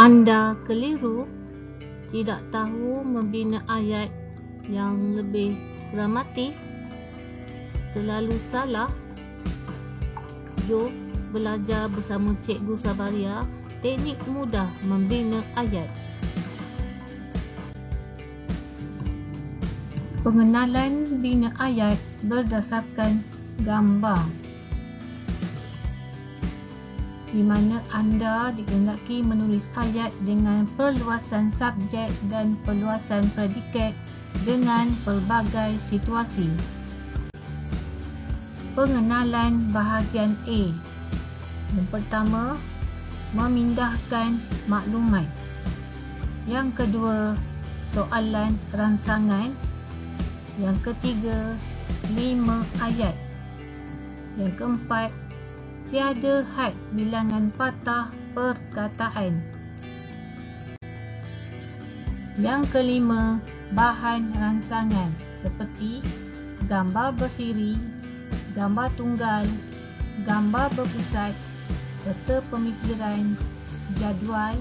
Anda keliru, tidak tahu membina ayat yang lebih dramatis, selalu salah. Jom belajar bersama Cikgu Sabaria teknik mudah membina ayat. Pengenalan bina ayat berdasarkan gambar, di mana anda dikehendaki menulis ayat dengan perluasan subjek dan perluasan predikat dengan pelbagai situasi. Pengenalan bahagian A. Yang pertama, memindahkan maklumat. Yang kedua, soalan rangsangan. Yang ketiga, 5 ayat. Yang keempat, tiada had bilangan patah perkataan. Yang kelima, bahan rangsangan seperti gambar bersiri, gambar tunggal, gambar berpusat, peta pemikiran, jadual,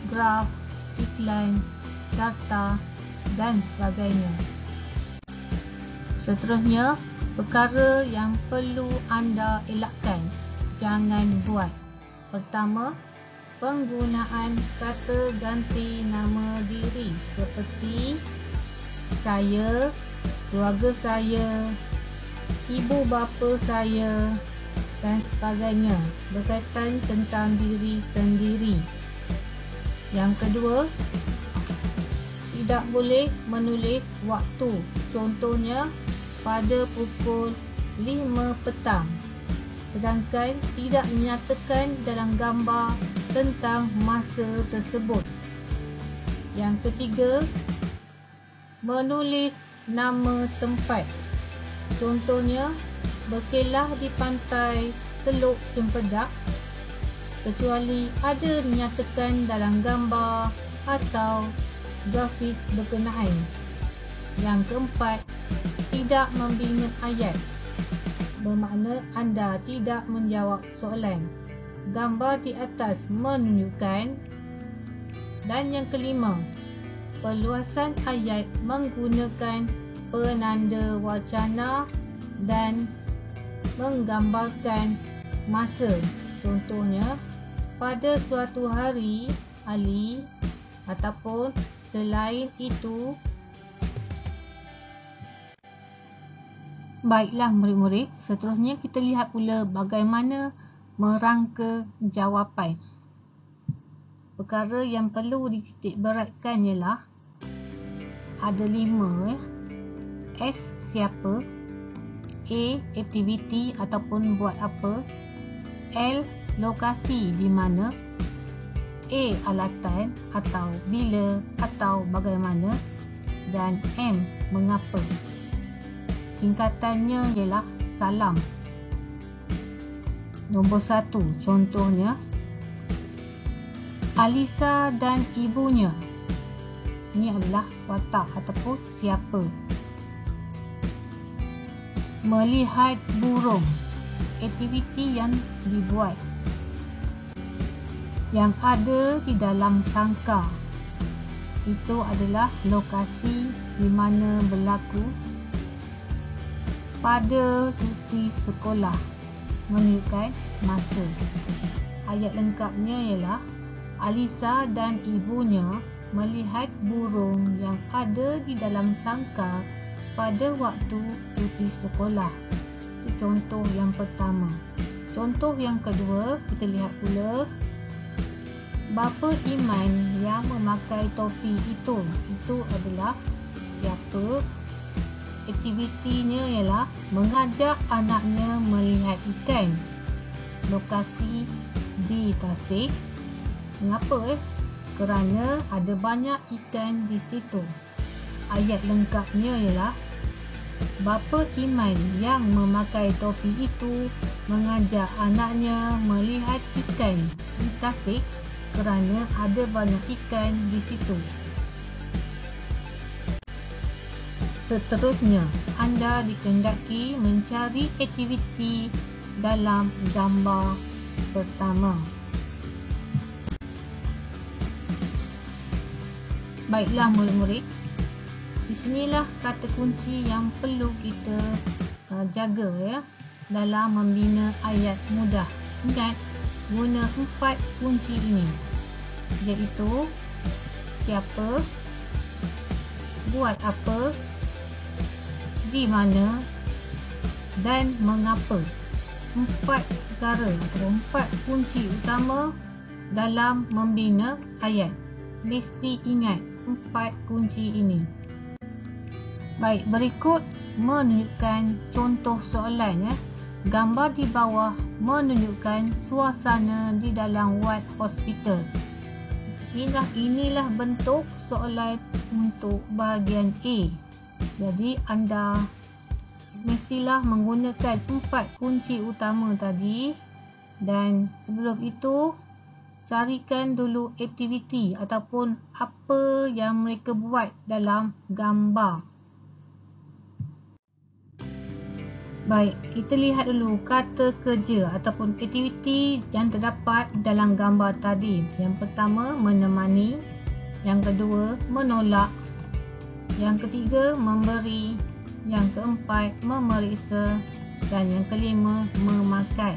graf, iklan, carta dan sebagainya. Seterusnya, perkara yang perlu anda elakkan, jangan buat. Pertama, penggunaan kata ganti nama diri seperti saya, keluarga saya, ibu bapa saya dan sebagainya berkaitan tentang diri sendiri. Yang kedua, tidak boleh menulis waktu. Contohnya, pada pukul 5 petang. Sedangkan tidak menyatakan dalam gambar tentang masa tersebut. Yang ketiga, menulis nama tempat. Contohnya, berkelah di pantai Teluk Cempedak, kecuali ada dinyatakan dalam gambar atau grafik berkenaan. Yang keempat, tidak membina ayat, bermakna anda tidak menjawab soalan. Gambar di atas menunjukkan. Dan yang kelima, perluasan ayat menggunakan penanda wacana dan menggambarkan masa. Contohnya, pada suatu hari Ali, ataupun selain itu. Baiklah murid-murid, seterusnya kita lihat pula bagaimana merangka jawapan. Perkara yang perlu dititik beratkan ialah ada 5. S, siapa. A, aktiviti ataupun buat apa. L, lokasi di mana. A, alatan atau bila atau bagaimana. Dan M, mengapa. Singkatannya ialah salam. Nombor 1, contohnya, Alisa dan ibunya. Ini adalah watak ataupun siapa. Melihat burung, aktiviti yang dibuat. Yang ada di dalam sangka, itu adalah lokasi di mana berlaku. Pada cuti sekolah, menunjukkan masa. Ayat lengkapnya ialah Alisa dan ibunya melihat burung yang ada di dalam sangkar pada waktu cuti sekolah. Itu contoh yang pertama. Contoh yang kedua, kita lihat pula bapa Iman yang memakai topi itu. Itu adalah siapa? Aktivitinya ialah mengajak anaknya melihat ikan. Lokasi di Tasik. Mengapa? Kerana ada banyak ikan di situ. Ayat lengkapnya ialah bapa Iman yang memakai topi itu mengajak anaknya melihat ikan di Tasik kerana ada banyak ikan di situ. Seterusnya, anda dikehendaki mencari aktiviti dalam gambar pertama. Baiklah murid-murid, di sinilah kata kunci yang perlu kita jaga ya dalam membina ayat mudah. Ingat, guna 4 kunci ini, iaitu siapa, buat apa, di mana dan mengapa. 4 perkara atau 4 kunci utama dalam membina ayat. Mesti ingat 4 kunci ini. Baik, berikut menunjukkan contoh soalan ya. Gambar di bawah menunjukkan suasana di dalam ward hospital. Inilah bentuk soalan untuk bahagian A. Jadi anda mestilah menggunakan 4 kunci utama tadi, dan sebelum itu carikan dulu aktiviti ataupun apa yang mereka buat dalam gambar. Baik, kita lihat dulu kata kerja ataupun aktiviti yang terdapat dalam gambar tadi. Yang pertama, menemani. Yang kedua, menolak. Yang ketiga, memberi. Yang keempat, memeriksa. Dan yang kelima, memakai.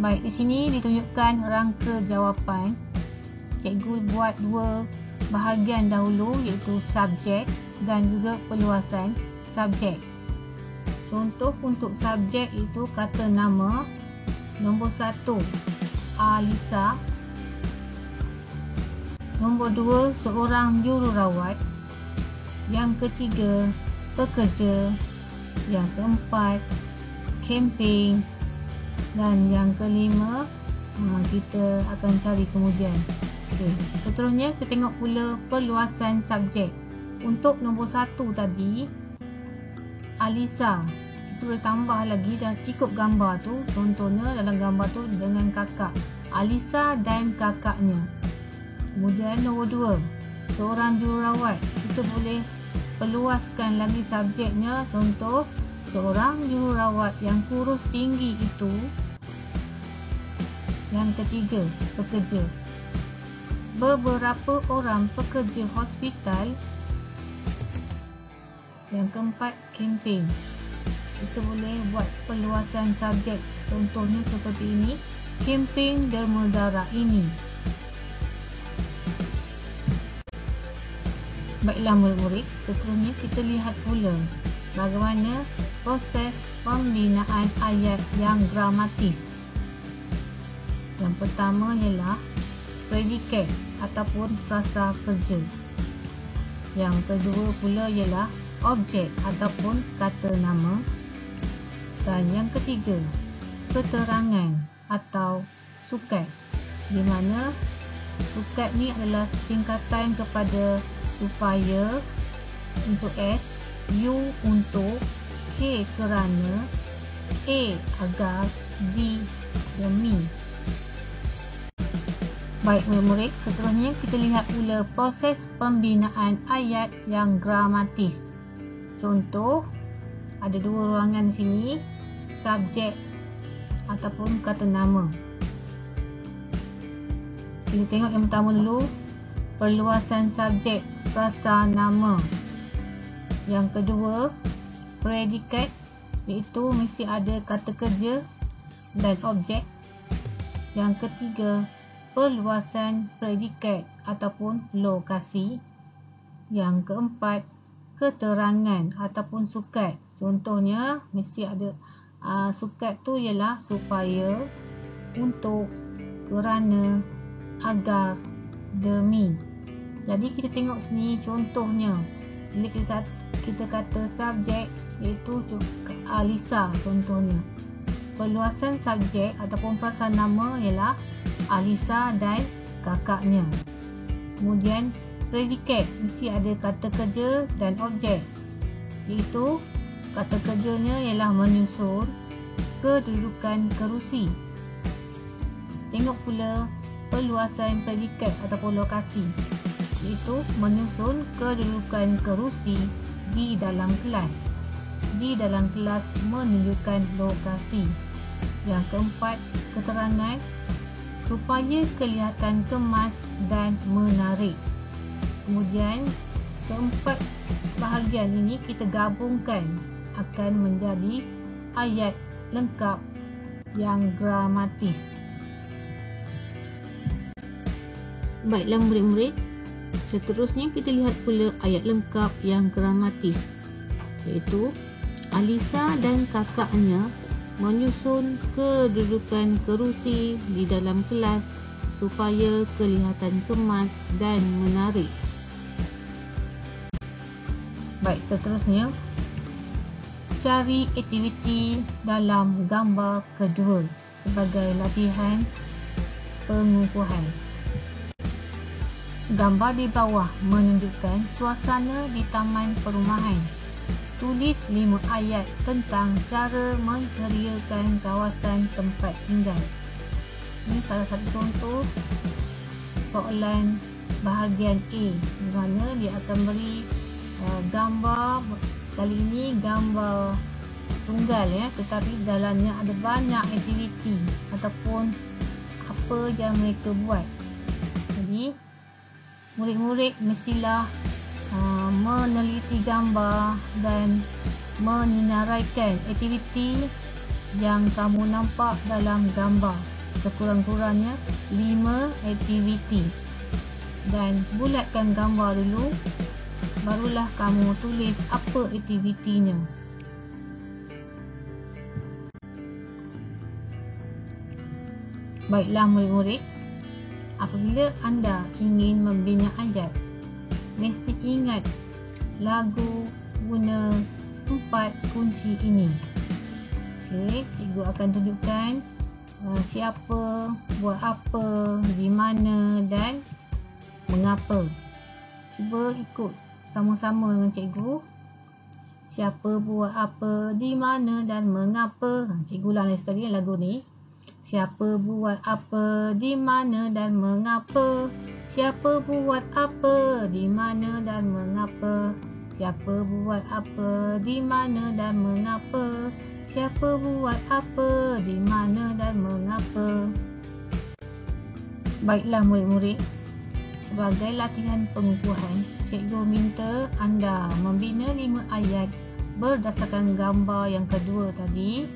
Baik, di sini ditunjukkan rangka jawapan. Cikgu buat 2 bahagian dahulu, iaitu subjek dan juga perluasan subjek. Contoh untuk subjek itu kata nama. Nombor 1, Alisa. Nombor 2, seorang jururawat. Yang ketiga, pekerja. Yang keempat, kempen. Dan yang kelima, kita akan cari kemudian. Okay. Seterusnya, kita tengok pula perluasan subjek. Untuk nombor 1 tadi, Alisa. Itu boleh tambah lagi dan ikut gambar tu. Contohnya dalam gambar tu dengan kakak. Alisa dan kakaknya. Kemudian nombor 2, seorang jururawat. Kita boleh perluaskan lagi subjeknya. Contoh, seorang jururawat yang kurus tinggi itu. Yang ketiga, pekerja. Beberapa orang pekerja hospital. Yang keempat, kempen. Kita boleh buat perluasan subjek. Contohnya seperti ini. Kempen derma darah ini. Baiklah murid-murid, seterusnya kita lihat pula bagaimana proses pembinaan ayat yang gramatis. Yang pertama ialah predikat ataupun frasa kerja. Yang kedua pula ialah objek ataupun kata nama. Dan yang ketiga, keterangan atau sukat, di mana sukat ni adalah singkatan kepada supaya untuk S, U untuk, K kerana, A agar, D demi. Baik murid-murid, seterusnya kita lihat pula proses pembinaan ayat yang gramatis. Contoh, ada 2 ruangan di sini, subjek ataupun kata nama. Kita tengok yang pertama dulu, perluasan subjek frasa nama. Yang kedua, predikat, iaitu mesti ada kata kerja dan objek. Yang ketiga, perluasan predikat ataupun lokasi. Yang keempat, keterangan ataupun sukat. Contohnya mesti ada sukat tu ialah supaya, untuk, kerana, agar, demi. Jadi kita tengok sini contohnya. Bila kita kata subjek, iaitu Alisa contohnya. Perluasan subjek ataupun frasa nama ialah Alisa dan kakaknya. Kemudian predikat mesti ada kata kerja dan objek, iaitu kata kerjanya ialah menyusun kedudukan kerusi. Tengok pula perluasan predikat ataupun lokasi, iaitu menyusun kedudukan kerusi di dalam kelas. Di dalam kelas menunjukkan lokasi. Yang keempat, keterangan supaya kelihatan kemas dan menarik. Kemudian keempat bahagian ini kita gabungkan akan menjadi ayat lengkap yang gramatis. Baiklah murid-murid, seterusnya kita lihat pula ayat lengkap yang gramatis, iaitu Alisa dan kakaknya menyusun kedudukan kerusi di dalam kelas supaya kelihatan kemas dan menarik. Baik, seterusnya cari aktiviti dalam gambar kedua sebagai latihan pengukuhan. Gambar di bawah menunjukkan suasana di taman perumahan. Tulis 5 ayat tentang cara menceriakan kawasan tempat tinggal. Ini salah satu contoh soalan bahagian A, di mana dia akan beri gambar. Kali ini gambar tunggal ya, tetapi dalamnya ada banyak aktiviti ataupun apa yang mereka buat. Jadi murid-murid mestilah meneliti gambar dan menyenaraikan aktiviti yang kamu nampak dalam gambar. Sekurang-kurangnya 5 aktiviti. Dan bulatkan gambar dulu, barulah kamu tulis apa aktivitinya. Baiklah murid-murid, apabila anda ingin membina ayat, mesti ingat lagu guna 4 kunci ini. Okey, cikgu akan tunjukkan siapa, buat apa, di mana dan mengapa. Cuba ikut sama-sama dengan cikgu. Siapa, buat apa, di mana dan mengapa. Cikgu ulang sekali lagu ni. Siapa buat apa, di mana dan mengapa. Siapa buat apa, di mana dan mengapa. Siapa buat apa, di mana dan mengapa. Siapa buat apa, di mana dan mengapa. Baiklah murid-murid, sebagai latihan pengukuhan, cikgu minta anda membina 5 ayat berdasarkan gambar yang kedua tadi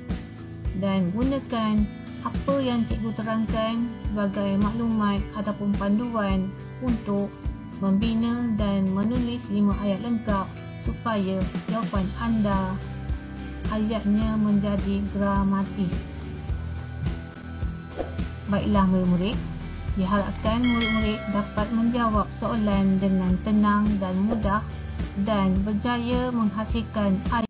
dan gunakan apa yang cikgu terangkan sebagai maklumat ataupun panduan untuk membina dan menulis 5 ayat lengkap supaya jawapan anda ayatnya menjadi gramatis. Baiklah murid-murid, diharapkan murid-murid dapat menjawab soalan dengan tenang dan mudah dan berjaya menghasilkan ayat